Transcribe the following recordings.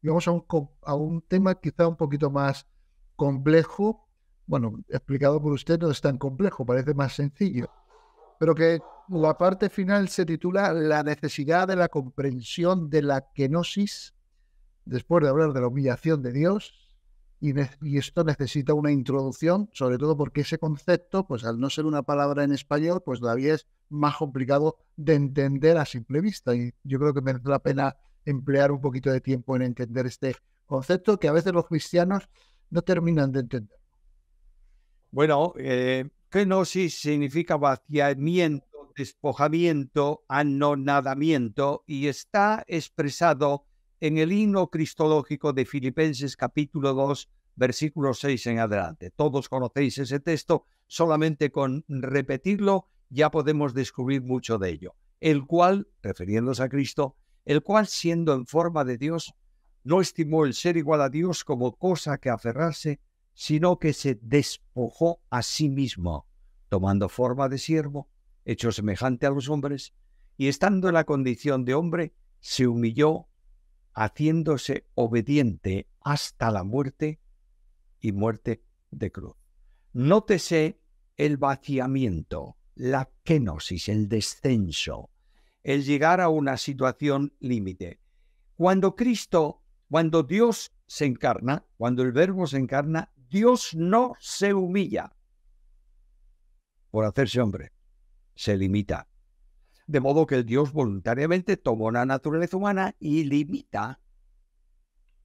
y vamos a un tema quizá un poquito más complejo. Bueno, explicado por usted no es tan complejo, parece más sencillo, pero que la parte final se titula La necesidad de la comprensión de la kenosis, después de hablar de la humillación de Dios, y esto necesita una introducción, sobre todo porque ese concepto, pues al no ser una palabra en español, pues todavía es más complicado de entender a simple vista. Y yo creo que merece la pena emplear un poquito de tiempo en entender este concepto que a veces los cristianos no terminan de entender. Bueno, kenosis significa vaciamiento, despojamiento, anonadamiento, y está expresado en el himno cristológico de Filipenses capítulo 2, versículo 6 en adelante. Todos conocéis ese texto, solamente con repetirlo ya podemos descubrir mucho de ello. El cual, refiriéndose a Cristo, el cual siendo en forma de Dios, no estimó el ser igual a Dios como cosa que aferrarse, sino que se despojó a sí mismo, tomando forma de siervo, hecho semejante a los hombres, y estando en la condición de hombre, se humilló, haciéndose obediente hasta la muerte y muerte de cruz. Nótese el vaciamiento, la kenosis, el descenso, el llegar a una situación límite. Cuando Dios se encarna, cuando el Verbo se encarna, Dios no se humilla por hacerse hombre, se limita. De modo que el Dios voluntariamente toma una naturaleza humana y limita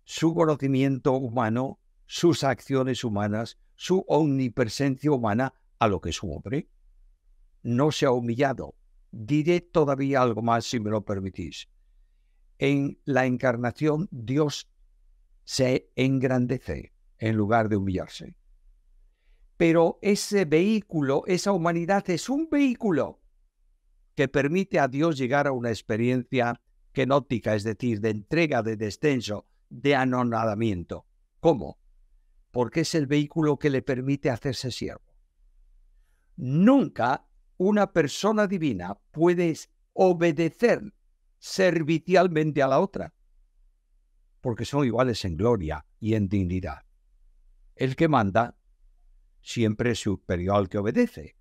su conocimiento humano, sus acciones humanas, su omnipresencia humana a lo que es un hombre. No se ha humillado. Diré todavía algo más si me lo permitís. En la encarnación Dios se engrandece en lugar de humillarse. Pero ese vehículo, esa humanidad es un vehículo que permite a Dios llegar a una experiencia kenótica, es decir, de entrega, de descenso, de anonadamiento. ¿Cómo? Porque es el vehículo que le permite hacerse siervo. Nunca una persona divina puede obedecer servicialmente a la otra, porque son iguales en gloria y en dignidad. El que manda siempre es superior al que obedece.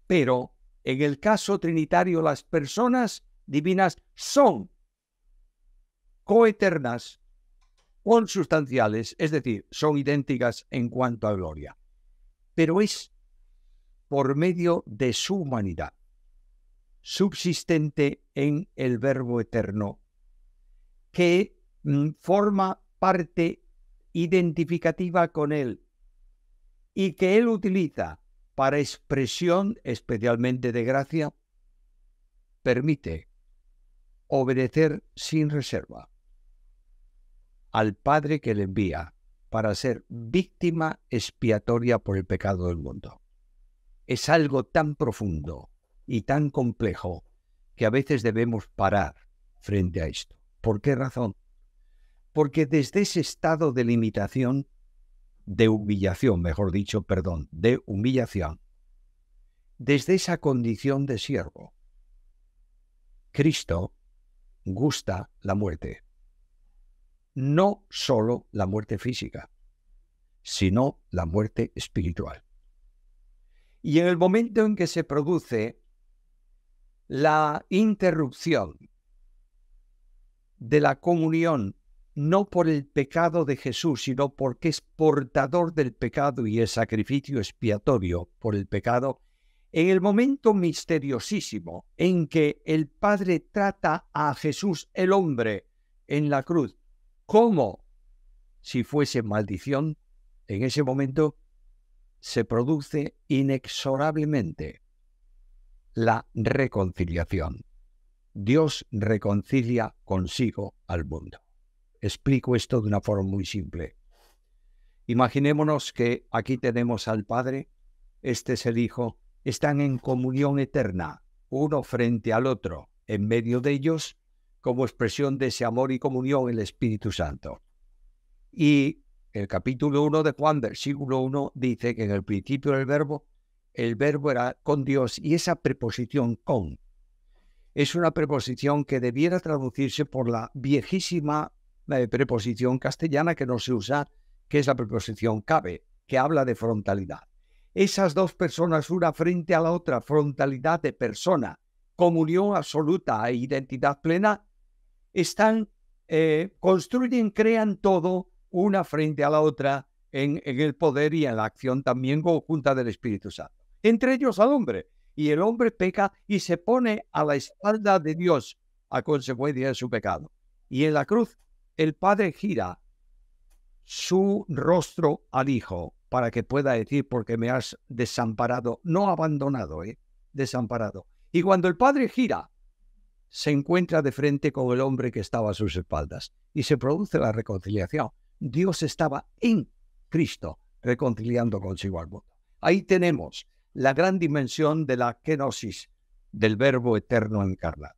Pero en el caso trinitario, las personas divinas son coeternas, consustanciales, es decir, son idénticas en cuanto a gloria. Pero es por medio de su humanidad, subsistente en el Verbo eterno, que forma parte identificativa con él y que él utiliza para expresión especialmente de gracia, permite obedecer sin reserva al Padre que le envía para ser víctima expiatoria por el pecado del mundo. Es algo tan profundo y tan complejo que a veces debemos parar frente a esto. ¿Por qué razón? Porque desde ese estado de limitación, de humillación, mejor dicho, perdón, de humillación, desde esa condición de siervo, Cristo gusta la muerte. No solo la muerte física, sino la muerte espiritual. Y en el momento en que se produce la interrupción de la comunión, no por el pecado de Jesús, sino porque es portador del pecado y el sacrificio expiatorio por el pecado, en el momento misteriosísimo en que el Padre trata a Jesús, el hombre, en la cruz, como si fuese maldición, en ese momento se produce inexorablemente la reconciliación. Dios reconcilia consigo al mundo. Explico esto de una forma muy simple. Imaginémonos que aquí tenemos al Padre, este es el Hijo, están en comunión eterna, uno frente al otro, en medio de ellos, como expresión de ese amor y comunión, el Espíritu Santo. Y el capítulo 1 de Juan, versículo 1, dice que en el principio el verbo era con Dios, y esa preposición con es una preposición que debiera traducirse por la viejísima preposición castellana que no se usa, que es la preposición cabe, que habla de frontalidad. Esas dos personas, una frente a la otra, frontalidad de persona, comunión absoluta e identidad plena, construyen, crean todo una frente a la otra en el poder y en la acción también conjunta del Espíritu Santo. Entre ellos al hombre. Y el hombre peca y se pone a la espalda de Dios a consecuencia de su pecado. Y en la cruz el Padre gira su rostro al Hijo para que pueda decir, porque me has desamparado, no abandonado, desamparado. Y cuando el Padre gira, se encuentra de frente con el hombre que estaba a sus espaldas y se produce la reconciliación. Dios estaba en Cristo reconciliando consigo al mundo. Ahí tenemos la gran dimensión de la kenosis, del Verbo eterno encarnado.